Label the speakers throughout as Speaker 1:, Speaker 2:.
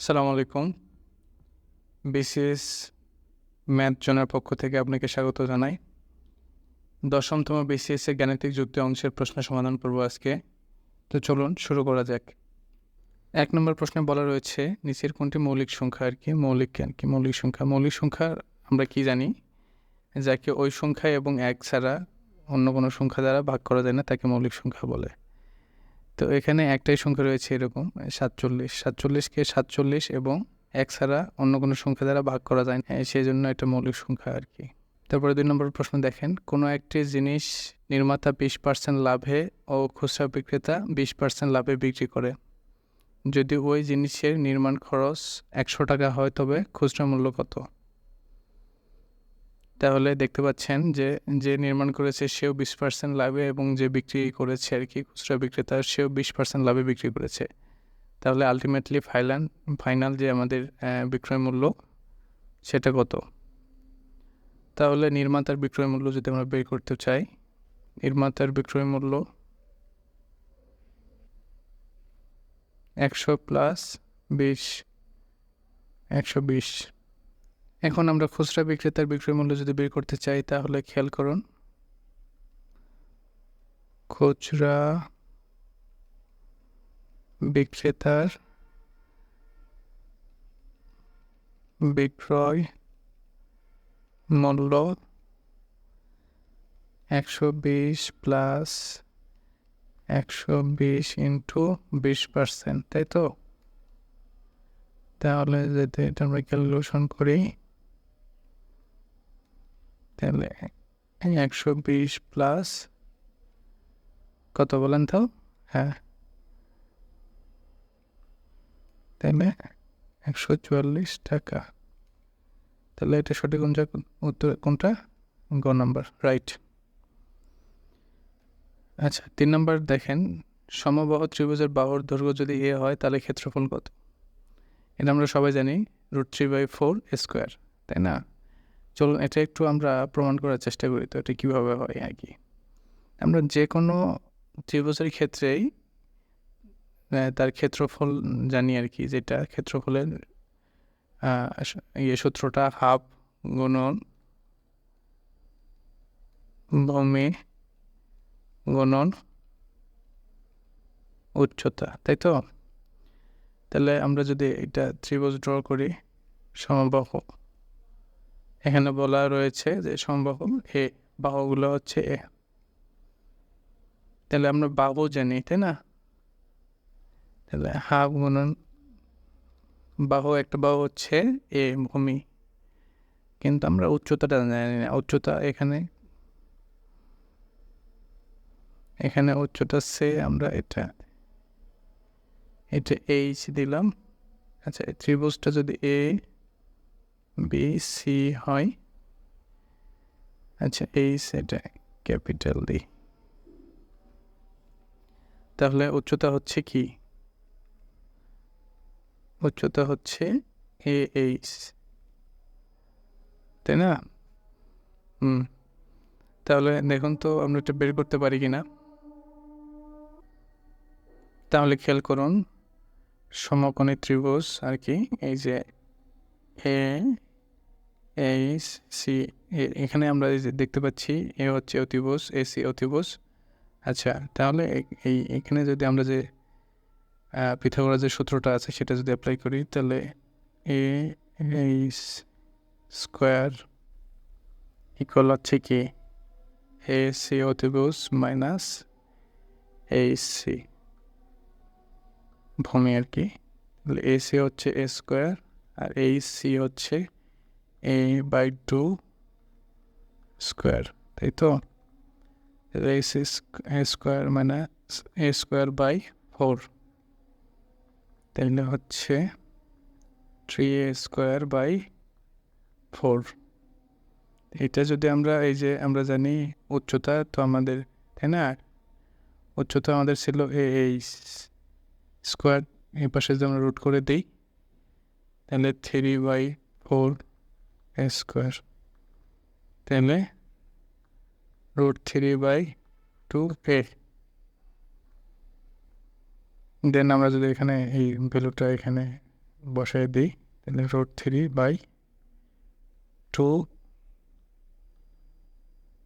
Speaker 1: আসসালামু আলাইকুম। BCS math জোনের পক্ষ থেকে আপনাকে স্বাগত জানাই। ১০ম বিসিএস এর গাণিতিক যুক্তি অংশের প্রশ্ন সমাধান করব আজকে। তো চলুন শুরু করা যাক। ১ নম্বর প্রশ্নে বলা রয়েছে নিচের কোনটি মৌলিক সংখ্যা মৌলিক সংখ্যা। মৌলিক সংখ্যা আমরা কি জানি? যাকে ওই সংখ্যা এবং ১ ছাড়া অন্য কোনো সংখ্যা দ্বারা ভাগ করা যায় না তাকে মৌলিক সংখ্যা বলে। তো এখানে একটাই সংখ্যা রয়েছে এরকম ৪৭। ৪৭কে ৪৭ এবং ১ ছাড়া অন্য কোনো সংখ্যা দ্বারা ভাগ করা যায় না, সেজন্য এটা মৌলিক সংখ্যা আর কি। তারপরে ২ নম্বর প্রশ্ন দেখেন, কোনো একটি জিনিস নির্মাতা ২০% লাভে ও খুচরা বিক্রেতা ২০% লাভে বিক্রি করে। যদি ওই জিনিসের নির্মাণ খরচ ১০০ টাকা হয় তবে খুচরা মূল্য কত? তাহলে দেখতে পাচ্ছেন যে নির্মাণ করেছে সেও 20% লাভে এবং যে বিক্রি করেছে আর কি খুচরা বিক্রেতা সেও 20% লাভে বিক্রি করেছে। তাহলে আলটিমেটলি ফাইনাল যে আমাদের বিক্রয় মূল্য সেটা কত? তাহলে নির্মাতার বিক্রয় মূল্য যদি আমরা বের করতে চাই, নির্মাতার বিক্রয় মূল্য ১০০ প্লাস ২০, ১২০। এখন আমরা খুচরা বিক্রেতার বিক্রয় মূল্য যদি বের করতে চাই তাহলে খেয়াল করুন, খুচরা বিক্রেতার বিক্রয় মূল্য ১২০ প্লাস ১২০ ইন্টু ২০%, তাই তো? তাহলে যদি এটা আমরা ক্যালকুলেশন করি তাহলে ১২০ প্লাস কত বলেন তো? হ্যাঁ, তাহলে ১৪৪ টাকা। তাহলে এটা সঠিক উত্তর কোনটা? গ নাম্বার, রাইট। আচ্ছা, ৩ নম্বর দেখেন, সমবাহু ত্রিভুজের বাহুর দৈর্ঘ্য যদি এ হয় তাহলে ক্ষেত্রফল কত? এটা আমরা সবাই জানি √3/4 স্কোয়ার, তাই না? চলুন এটা একটু আমরা প্রমাণ করার চেষ্টা করি, তো এটা কীভাবে হয় আর কি। আমরা যে কোনো ত্রিভুজের ক্ষেত্রেই তার ক্ষেত্রফল জানি আর কি, যেটা ক্ষেত্রফলের সূত্রটা হাফ গুণন ভূমি গুণন উচ্চতা, তাই তো? তাহলে আমরা যদি এটা ত্রিভুজ ড্র করি সমবাহু, এখানে বলা রয়েছে যে সমবাহু এ, বাহুগুলো হচ্ছে এ। তাহলে আমরা বাহু জানি, তাই না? তাহলে হাফ গুণন বাহু, একটা বাহু হচ্ছে এ ভূমি, কিন্তু আমরা উচ্চতাটা জানি না। উচ্চতা এখানে উচ্চতা সে, আমরা এটা এইচ দিলাম। আচ্ছা, ত্রিভুজটা যদি এ বি সি হয়, আচ্ছা এইচ এটা ক্যাপিটাল ডি, তাহলে উচ্চতা হচ্ছে কি? উচ্চতা হচ্ছে এ এইচ, তাই না? তাহলে দেখুন তো আমরা এটা বের করতে পারি কিনা। তাহলে খেয়াল করুন, সমকোণী ত্রিভুজ আর কি, এই যে এ এইচ সি, এখানে আমরা এই যে দেখতে পাচ্ছি এ হচ্ছে অতিভুজ, এ সি অতিভুজ। আচ্ছা, তাহলে এখানে যদি আমরা যে পিথাগোরাসের যে সূত্রটা আছে সেটা যদি অ্যাপ্লাই করি তাহলে এ এইচ স্কোয়ার ইকুয়াল হচ্ছে কি এ সি অতিভুজ মাইনাস এইচ সি ভূমি আর কি। তাহলে এ সি হচ্ছে এ স্কোয়ার আর এইচ সি হচ্ছে a/2 স্কোয়ার, তাই তো? A C square minus A square by 4, তাহলে হচ্ছে 3a স্কোয়ার বাই 4। এটা যদি আমরা এই যে আমরা জানি উচ্চতা তো আমাদের, তাই না? উচ্চতা আমাদের ছিল এই স্কোয়ার, এই পাশে যদি আমরা রুট করে দিই তাহলে 3/4 স্কোয়ার, তাহলে √3/2a। দেন আমরা যদি এখানে এই ভ্যালুটা এখানে বসাই দিই, তাহলে √3/2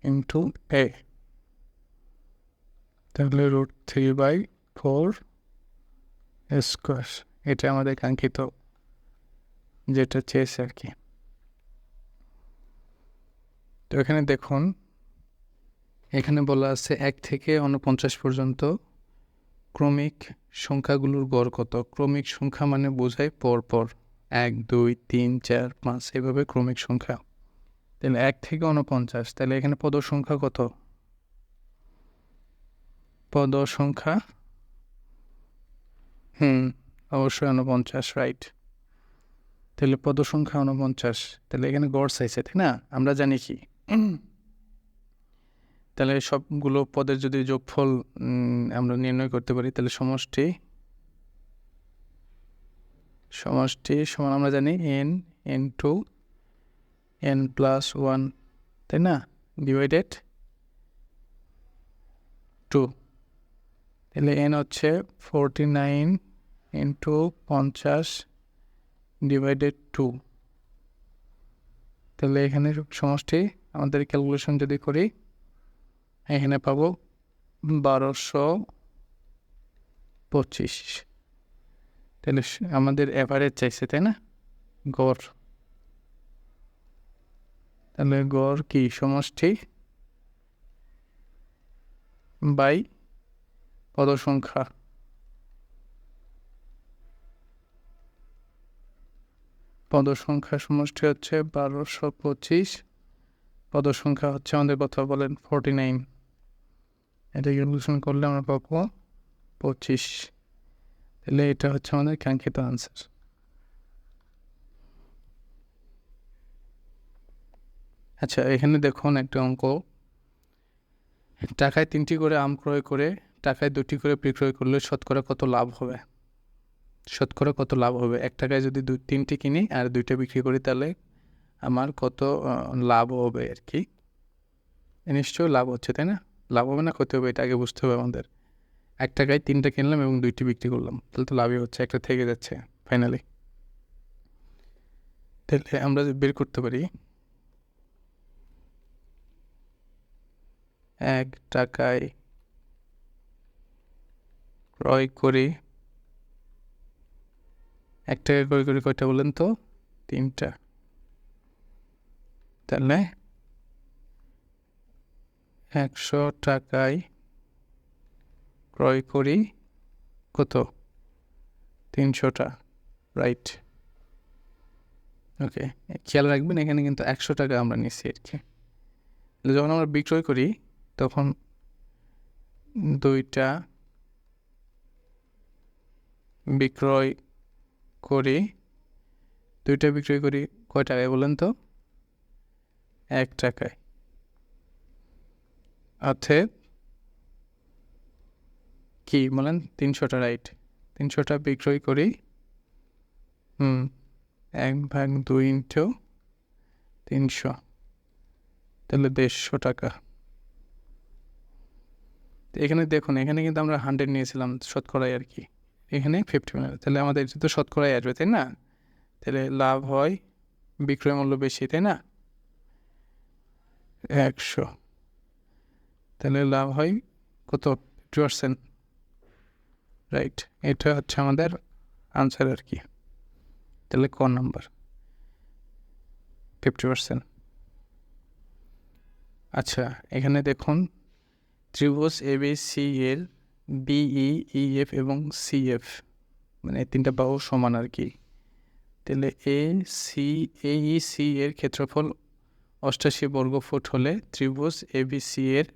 Speaker 1: ইন্টু এ, তাহলে √3/4 স্কোয়ার। এটা আমাদের কাঙ্ক্ষিত যেটা চেয়েছে আর কি। তো এখানে দেখুন, এখানে বলা আছে 1 থেকে 49 পর্যন্ত ক্রমিক সংখ্যাগুলোর গড় কত। ক্রমিক সংখ্যা মানে বোঝায় পরপর 1 2 3 4 5 এভাবে ক্রমিক সংখ্যা। তাহলে 1 থেকে 49, তাহলে এখানে পদ সংখ্যা কত? পদ সংখ্যা অবশ্যই 49, রাইট। তাহলে পদ সংখ্যা 49, তাহলে এখানে গড় চাইছে, তাই না? আমরা জানি কি, তাহলে সবগুলো পদের যদি যোগফল আমরা নির্ণয় করতে পারি, তাহলে সমষ্টি সমান আমরা জানি n n+1, তাই না, ডিভাইডেড 2। তাহলে n হচ্ছে 49 × 50 ডিভাইডেড 2। তাহলে এখানে সমষ্টি আমাদের ক্যালকুলেশন যদি করি, এখানে পাবো 1225। তাহলে আমাদের অ্যাভারেজ চাইছে, তাই না, গড়। তাহলে গড় কি? সমষ্টি বাই পদ সংখ্যা। পদ সংখ্যা সমষ্টি হচ্ছে 1225, পদ সংখ্যা হচ্ছে আমাদের কথা বলেন 49। এটা ক্যালকুলেশন করলে আমরা পাবো 25। তাহলে এটা হচ্ছে আমাদের কাঙ্ক্ষিত আনসার। আচ্ছা, এখানে দেখুন একটা অঙ্ক, টাকায় 3টি করে আম ক্রয় করে টাকায় 2টি করে বিক্রয় করলে শতকরা কত লাভ হবে? শতকরা কত লাভ হবে? 1 টাকায় যদি 3টি কিনি আর 2টা বিক্রি করি, তাহলে আমার কত লাভ হবে আর কি। নিশ্চয়ই লাভ হচ্ছে, তাই না? লাভ হবে না ক্ষতি হবে, এটা আগে বুঝতে হবে আমাদের। 1 টাকায় 3টা কিনলাম এবং 2টি বিক্রি করলাম, তাহলে তো লাভই হচ্ছে, একটা থেকে যাচ্ছে ফাইনালি। তাহলে আমরা বের করতে পারি 1 টাকায় ক্রয় করি, 1 টাকায় ক্রয় করি কয়টা বলেন তো? 3টা। তাহলে 100 টাকায় ক্রয় করি কত? 300টা, রাইট। ওকে, খেয়াল রাখবেন এখানে কিন্তু 100 টাকা আমরা নিচ্ছি আর কি। যখন আমরা বিক্রয় করি তখন 2টা বিক্রয় করি, 2টা বিক্রয় করি কয় টাকায় বলেন তো? 1 টাকায়। অর্থাৎ কি বলেন? 300টা, রাইট। 300টা বিক্রয় করি 1/2 ইন্টু 300, তাহলে 150 টাকা। তো এখানে দেখুন, এখানে কিন্তু আমরা 100 নিয়েছিলাম শতকরায় আর কি, এখানে 50, তাহলে আমাদের তো শতকরায় আসবে, তাই না? তাহলে লাভ হয়, বিক্রয় মূল্য বেশি, তাই না, 100, তাহলে লাভ হয় কত? 50%, রাইট। এটা হচ্ছে আমাদের আনসার আর কি। তাহলে ক নাম্বার 50%। আচ্ছা, এখানে দেখুন ত্রিভুজ এবিসি এর বিই, ইএফ এবং সিএফ মানে 3টা বাহু সমান আর কি। তাহলে এইসি এর ক্ষেত্রফল 88 বর্গফুট হলে ত্রিভুজ এবিসি এর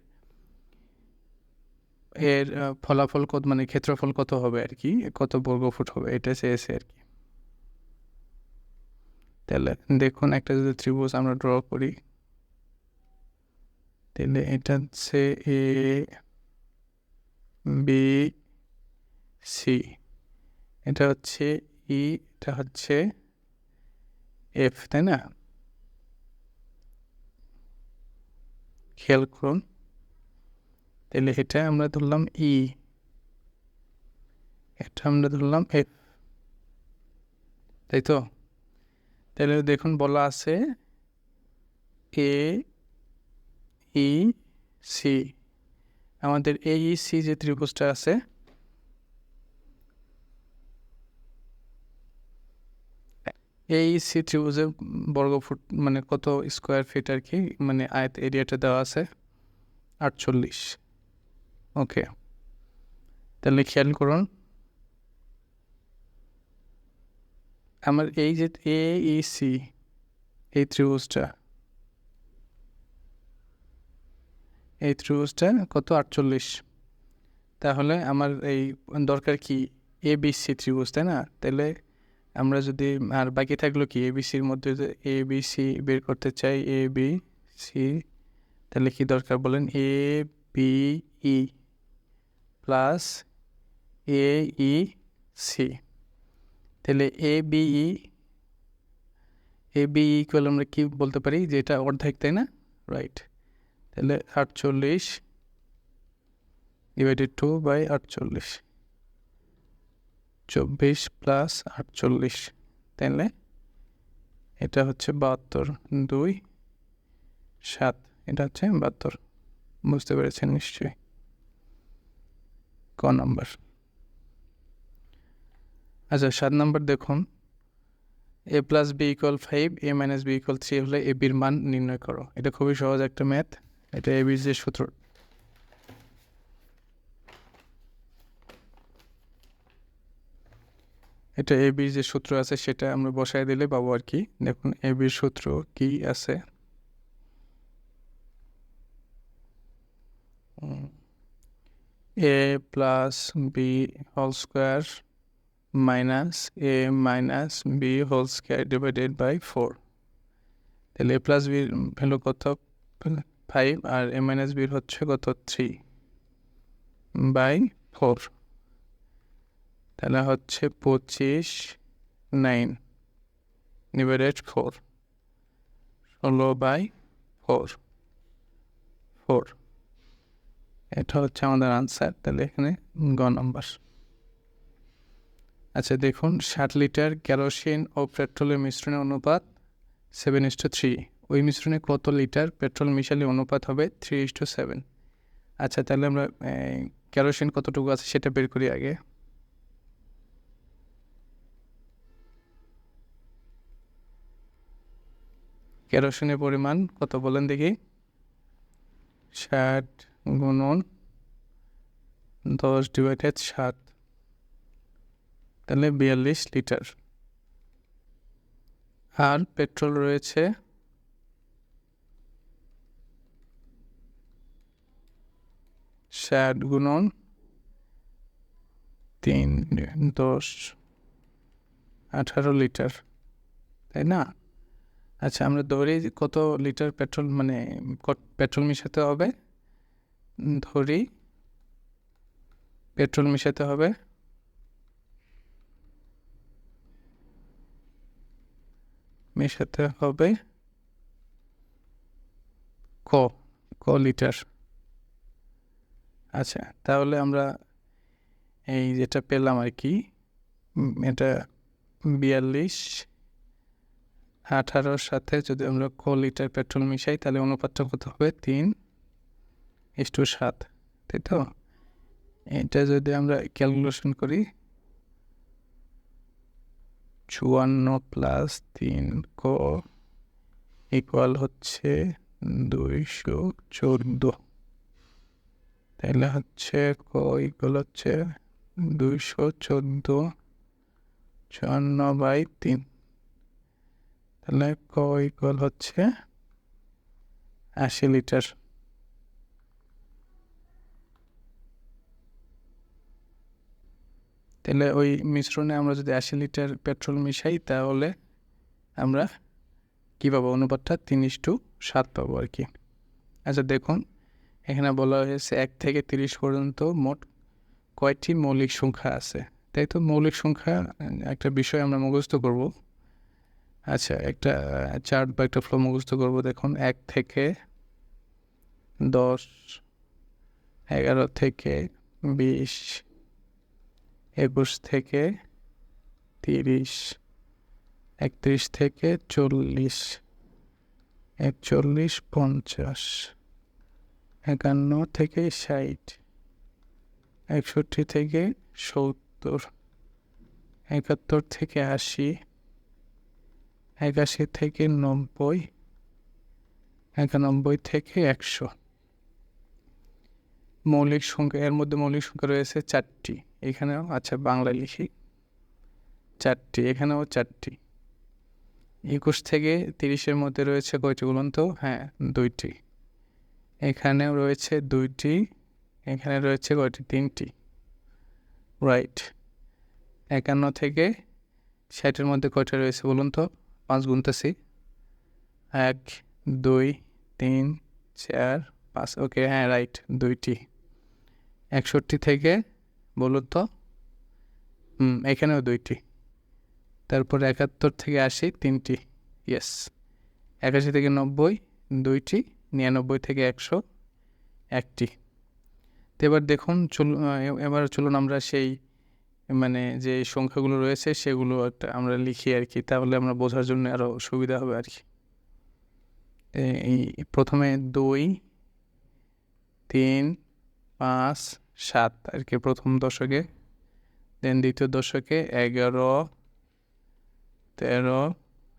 Speaker 1: ফলাফল কত, মানে ক্ষেত্রফল কত হবে আর কি, কত বর্গফুট হবে, এটা চেয়েছে আর কি। তাহলে দেখুন, একটা যদি ত্রিভুজ আমরা ড্র করি, তাহলে এটা হচ্ছে এ বি সি, এটা হচ্ছে ই, এটা হচ্ছে এফ, তাই না? খেয়াল করুন, তাহলে এটা আমরা ধরলাম ই, এটা আমরা ধরলাম এফ। তাই তো? তাহলে দেখুন বলা আছে এ ই সি, আমাদের এ ই সি যে ত্রিভুজটা আছে এই সি ত্রিভুজের বর্গফুট মানে কত স্কোয়ার ফিট আর কি, মানে আয়ত এরিয়াটা দেওয়া আছে 48। ওকে, তাহলে খেয়াল করুন আমার এই যে এ ই সি এই ত্রিভুজটা কত 48, তাহলে আমার এই দরকার কি এ বি সি ত্রিভুজ, তাই না? তাহলে আমরা যদি আর বাকি থাকলো কি এ বি সির মধ্যে যে এ বি সি বের করতে চাই, এ বি সি, তাহলে কি দরকার বলেন? A B E plus A E C, তাহলে এ বি ইকুয়াল আমরা কি বলতে পারি যে এটা অর্ধেক, তাই না? রাইট, তাহলে 48 ডিভাইডেড 2/48, 24 প্লাস 48, তাহলে এটা হচ্ছে 72, 2 7, এটা হচ্ছে 72। বুঝতে পেরেছেন নিশ্চয়ই? ক নাম্বার। আচ্ছা 7 নাম্বার দেখুন, এ প্লাস বি ইকুয়াল 5, এ মাইনাস বি ইকুয়াল 3 হলে এ বির মান নির্ণয় করো। এটা খুবই সহজ একটা ম্যাথ, এটা এ বির যে সূত্র, এটা এ বির যে সূত্র আছে সেটা আমরা বসায় দিলে পাবো আর কি। দেখুন এ বির সূত্র কি আছে, a plus b whole square minus a minus b whole square divided by 4, তাহলে এ প্লাস বির ভ্যালু কত 5 আর এ মাইনাস বির হচ্ছে কত 3/4, তাহলে হচ্ছে 25 9 ডিভাইডেড 4, 16/4, এটা হচ্ছে আমাদের আনসার। তাহলে এখানে গ নাম্বার। আচ্ছা দেখুন 60 লিটার কেরোসিন ও পেট্রোলের মিশ্রণের অনুপাত 7:3, ওই মিশ্রণে কত লিটার পেট্রোল মিশালে অনুপাত হবে 3:7। আচ্ছা তাহলে আমরা কেরোসিন কতটুকু আছে সেটা বের করি আগে। কেরোসিনের পরিমাণ কত বলেন দেখি, 60 গুণন 10/7, তাহলে 42 লিটার। আর পেট্রোল রয়েছে 60 গুণন 3 10 18 লিটার, তাই না? আচ্ছা আমরা ধরি কত লিটার পেট্রোল মানে পেট্রোল মিশাতে হবে, ধরি পেট্রোল মিশাতে হবে ক লিটার। আচ্ছা তাহলে আমরা এই যেটা পেলাম আর কি, এটা 42 18 সাথে যদি আমরা ক লিটার পেট্রোল মিশাই তাহলে অনুপাতটা কত হবে 3:7, তাই তো? এটা যদি আমরা ক্যালকুলেশন করি 54 প্লাস 3 ক ইকুয়াল হচ্ছে 214, তাহলে হচ্ছে ক ইকুয়াল হচ্ছে 214 54/3, তাহলে ক ইকুয়াল হচ্ছে 80 লিটার। তাহলে ওই মিশ্রণে আমরা যদি 80 লিটার পেট্রোল মিশাই তাহলে আমরা কী পাবো, অনুপাতটা 3:7 পাবো আর কি। আচ্ছা দেখুন এখানে বলা হয়েছে 1 থেকে 30 পর্যন্ত মোট কয়টি মৌলিক সংখ্যা আছে, তাই তো? মৌলিক সংখ্যা একটা বিষয় আমরা মুখস্থ করব। আচ্ছা একটা চার্ট বা একটা ফ্লো মুখস্থ করব। দেখুন 1 থেকে 10, 11 থেকে 20, 21 থেকে 30, 31 থেকে 40, 41, 50, 51 থেকে 60, 61 থেকে 70, 71 থেকে 80, 81 থেকে 90, 91 থেকে 100। মৌলিক সংখ্যা, এর মধ্যে মৌলিক সংখ্যা রয়েছে 4টি। এখানেও আচ্ছা বাংলায় লিখি 4টি, এখানেও 4টি। 21 থেকে 30-এর মধ্যে রয়েছে কয়টি বলুন তো? হ্যাঁ, 2টি। এখানেও রয়েছে 2টি, এখানে রয়েছে কয়টি? 3টি। রাইট। 51 থেকে 60-এর মধ্যে কয়টা রয়েছে বলুন তো? 5 গুনতেছি, 1, 2, 3, 4, 5। ওকে, হ্যাঁ রাইট, 2টি। 61 থেকে বলুন তো? এখানেও 2টি। তারপর 71 থেকে 80, 3টি। ইয়েস। 81 থেকে 90, 2টি। 99 থেকে 100, 1টি। তো এবার দেখুন, এবার চলুন আমরা সেই মানে যে সংখ্যাগুলো রয়েছে সেগুলো একটা আমরা লিখি আর কি, তাহলে আমরা বোঝার জন্য আরও সুবিধা হবে আর কি। এই প্রথমে 2, 3, 5, 7 আর কি প্রথম দশকে, দেন দ্বিতীয় দশকে 11, 13,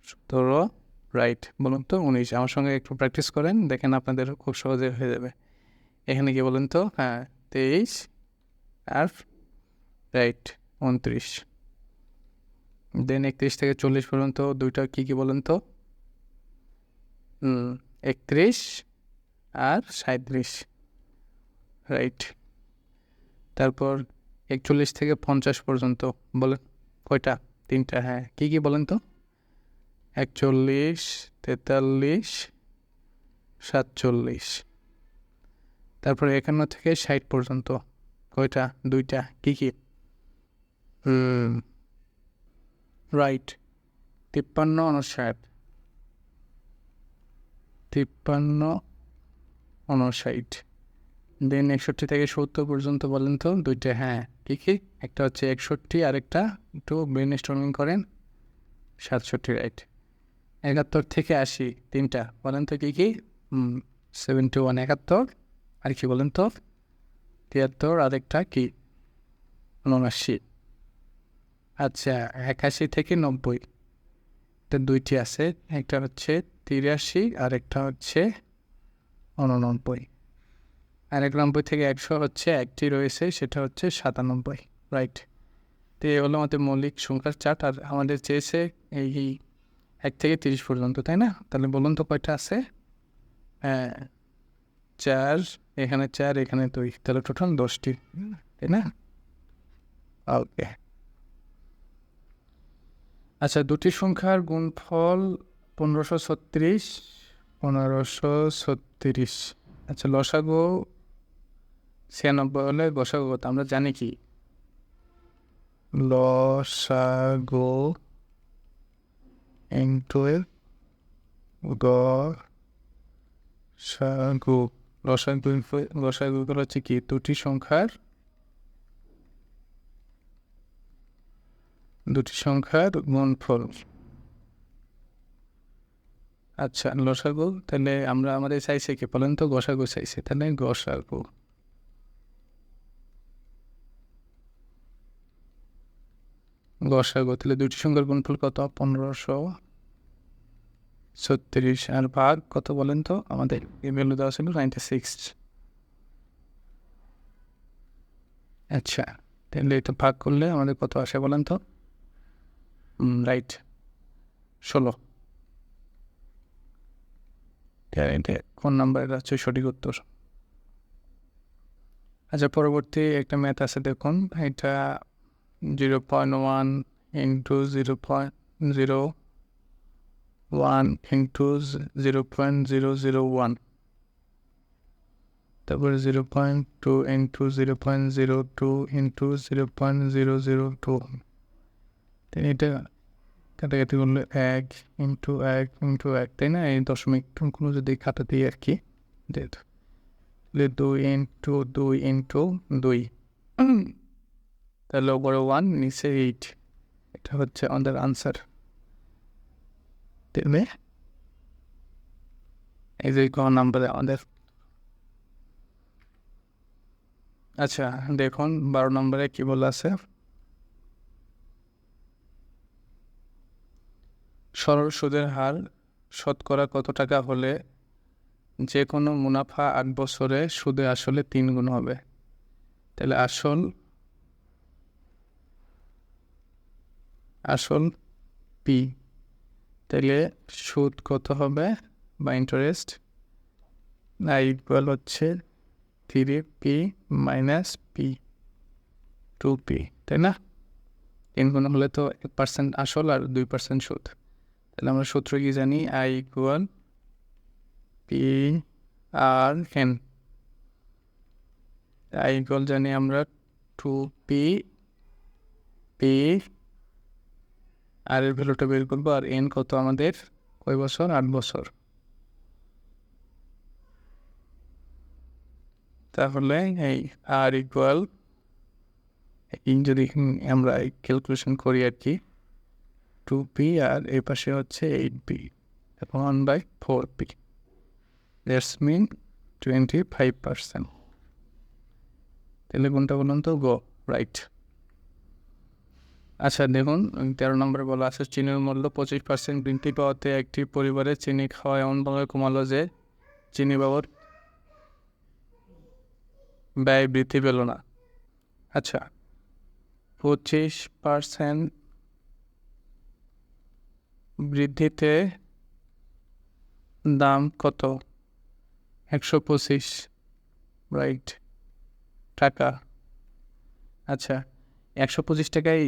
Speaker 1: 17, রাইট বলুন তো 19। আমার সঙ্গে একটু প্র্যাকটিস করেন, দেখেন আপনাদের খুব সহজে হয়ে যাবে। এখানে কি বলেন তো? হ্যাঁ, 23 আর রাইট 29। দেন 31 থেকে 40 পর্যন্ত দুইটা কী কী বলেন তো? 31 আর 37, রাইট। তারপর 41 থেকে 50 পর্যন্ত বলেন কয়টা? 3টা। হ্যাঁ, কী কী বলেন তো? 41, 43, 47। তারপর 51 থেকে 60 পর্যন্ত কয়টা? 2টা। কী কী? রাইট, 53, 59। 53, 59। দেন 61 থেকে 70 পর্যন্ত বলেন তো? 2টা। হ্যাঁ, কী কী? একটা হচ্ছে 61, আরেকটা একটু ব্রেন স্টর্মিং করেন, 67, রাইট। 71 থেকে 80, 3টা বলেন তো কী কী? 71, 71। আর কি বলেন তো? 73, আরেকটা কি? 79। আচ্ছা, 81 থেকে 90, এটা 2টি আছে, একটা হচ্ছে 83 আর একটা হচ্ছে 89। আর 91 থেকে 100 হচ্ছে একটি রয়েছে, সেটা হচ্ছে 97, রাইট। তো এই হলো আমাদের মৌলিক সংখ্যার চার্ট। আর আমাদের চেয়েছে এই 1 থেকে 30 পর্যন্ত, তাই না? তাহলে বলুন তো কয়টা আছে? হ্যাঁ, 4, এখানে 4, এখানে 2, তাহলে টোটাল 10টি, তাই না? ওকে। আচ্ছা, দুটি সংখ্যার গুণফল 1536, 1536। আচ্ছা, লসাগু 96 হলে গসাগু কত আমরা জানি কি? লসাগু ইন্টু গসাগু, লসাগু হচ্ছে কি? দুটি সংখ্যার গুণফল। আচ্ছা, লসাগু, তাহলে আমরা আমাদের চাইছে কি বলেন তো? গসাগু চাইছে, তাহলে গসাগু। তাহলে দুটি সংখ্যার গুণফল কত? 1536। আর ভাগ কত বলেন তো? আমাদের এই ভ্যালু দেওয়া ছিল 96। আচ্ছা, তাহলে এটা ভাগ করলে আমাদের কত আসে বলেন তো? রাইট, 16। এটা কোন নাম্বার? এটা হচ্ছে সঠিক উত্তর। আচ্ছা, পরবর্তী একটা ম্যাথ আছে, দেখুন। এটা 0.1 ইন্টু 0.01 ইন্টু 0.001, তারপরে 0.2 ইন্টু 0.02 ইন্টু 0.002। এটা কাটাকাটি করলে 1 ইন্টু 1 ইন্টু 1, তাই না? এই দশমিকগুলো যদি কাটা দিই আর কি, তাহলে 2 ইন্টু 2 ইন্টু 2, তাহলে ওপরে 1, নিচে 8। এটা হচ্ছে আমাদের আনসার। তাহলে এই যে ক নাম্বারে আমাদের। আচ্ছা দেখুন 12 নম্বরে কি বলা আছে, সরল সুদের হার শতকরা কত টাকা হলে যে কোনো মুনাফা 8 বছরে সুদে আসলে 3 গুণ হবে। তাহলে আসল পি, তাহলে সুদ কত হবে বা ইন্টারেস্ট ইকুয়াল হচ্ছে 3p মাইনাস পি 2p, তাই না? 3 গুণ হলে তো 1% আসল আর 2% সুদ। তাহলে আমরা সূত্র কি জানি, I equal P R N. I equal জানি আমরা 2p, পি আর এর ভ্যালুটা বের করবো, আর এন কত আমাদের, কয় বছর, 8 বছর। তাহলে এই আর ইকুয়াল যদি আমরা ক্যালকুলেশন করি আর কি, 2p আর এই পাশে হচ্ছে 8p, 1/4p, দ্যাটস মিন 25%। তাহলে কোনটা বলুন তো, গো রাইট। আচ্ছা দেখুন 13 নম্বরে বলা আছে, চিনির মূল্য 25% বৃদ্ধি পাওয়াতে একটি পরিবারে চিনি খাওয়া এমনভাবে কমালো যে চিনি বাবদ ব্যয় বৃদ্ধি পেল না। আচ্ছা 25% বৃদ্ধিতে দাম কত, 125 রাইট টাকা। আচ্ছা 125 টাকায়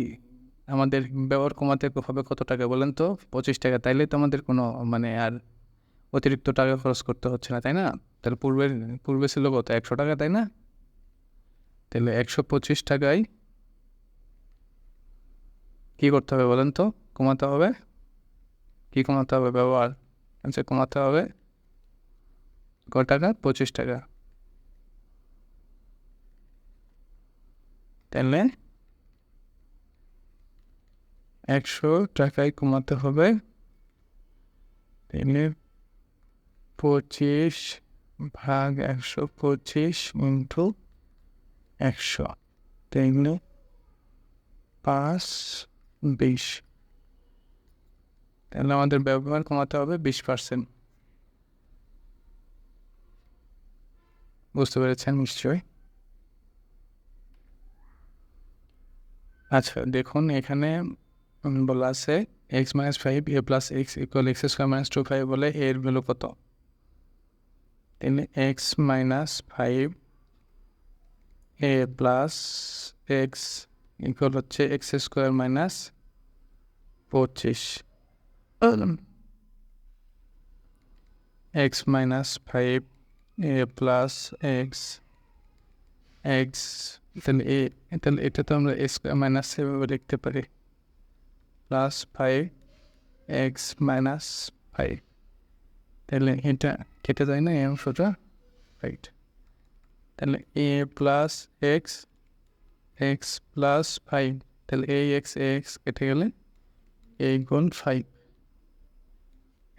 Speaker 1: আমাদের ব্যবহার কমাতে হবে কত টাকা বলেন তো, 25 টাকা। তাইলে তো আমাদের কোনো মানে আর অতিরিক্ত টাকা খরচ করতে হচ্ছে না, তাই না? তাহলে পূর্বে ছিল কত, 100 টাকা, তাই না? তাহলে 125 টাকায় কী করতে হবে বলেন তো, কমাতে হবে, কী কমাতে হবে, ব্যবহার। আচ্ছা কমাতে হবে কত টাকা, 25 টাকা। তাহলে 100 টাকায় কমাতে হবে, তাহলে 25/125 ইন্টু 100, তাইলে 5/20। তাহলে আমাদের ব্যবহার কমাতে হবে 20%। বুঝতে পেরেছেন নিশ্চয়ই? আচ্ছা দেখুন এখানে বলা আছে x - 5 a + x = x² - 2/5 বলে এর ভ্যালু কত। তাহলে x - 5 a + x = হচ্ছে x² - 25, x - 5 a + x তাহলে এটা তো আমরা a² - এভাবে লিখতে পারি, +5x - 5, তাহলে এটা কেটে যায় না এই অংশটা, রাইট। তাহলে a + x, x + 5, তাহলে ax কেটে গেলে a গুণ 5,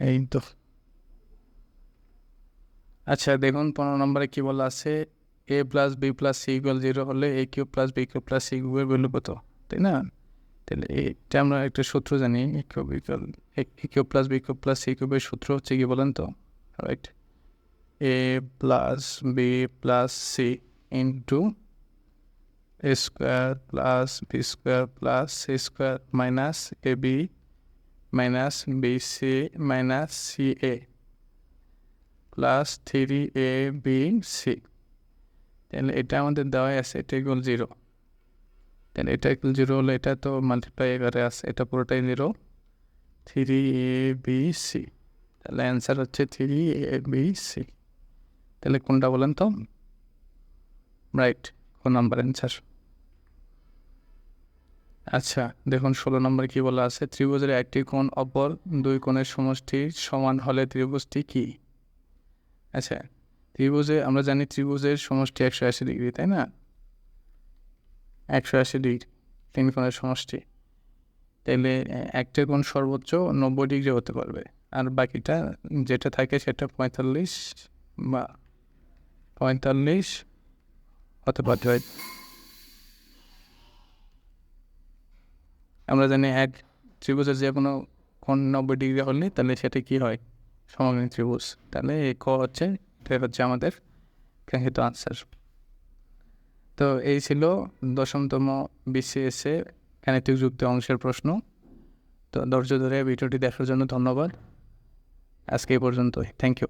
Speaker 1: এই তো। আচ্ছা দেখুন 15 নম্বরে কি বলা আছে, a + b + c = 0 হলে a³ + b³ + c³ এর ভ্যালু কত, তাই না? তাহলে এটা আমরা একটা সূত্র জানি, a³ + b³ + c³ এর সূত্র হচ্ছে কি বলেন তো, right, a + b + c into a² + b² + c² minus ab minus bc minus ca plus 3abc। তাহলে এটা আমাদের দেওয়াই আছে, এটা ইকুয়াল 0। তাহলে এটা ইকুয়াল 0 হলে এটা তো মাল্টিপ্লাই আকারে আছে, এটা পুরোটাই 0, 3abc। তাহলে অ্যান্সার হচ্ছে 3abc। তাহলে কোনটা বলেন তো, রাইট, কোন নাম্বার অ্যান্সার। আচ্ছা দেখুন 16 নম্বরে কি বলা আছে, ত্রিভুজের একটি কোণ অপর দুই কোণের সমষ্টি সমান হলে ত্রিভুজটি কি। আচ্ছা আমরা জানি ত্রিভুজের সমষ্টি 180 ডিগ্রি, তাই না? 180 ডিগ্রি 3 কোণের সমষ্টি, তাইলে একটা কোণ সর্বোচ্চ 90 ডিগ্রি হতে পারবে, আর বাকিটা যেটা থাকে সেটা 45 বা 45 হতে পারে। আমরা জানি এক ত্রিভুজের যে কোনো কোণ 90 ডিগ্রি হলে তাহলে সেটা কি হয়, সমকোণী ত্রিভুজ। তাহলে এই ক হচ্ছে, এটা হচ্ছে আমাদের কাঙ্ক্ষিত আনসার। তো এই ছিল 10তম BCS গাণিতিক যুক্তি অংশের প্রশ্ন। তো ধৈর্য ধরে ভিডিওটি দেখার জন্য ধন্যবাদ। আজকে এই পর্যন্তই। Thank you.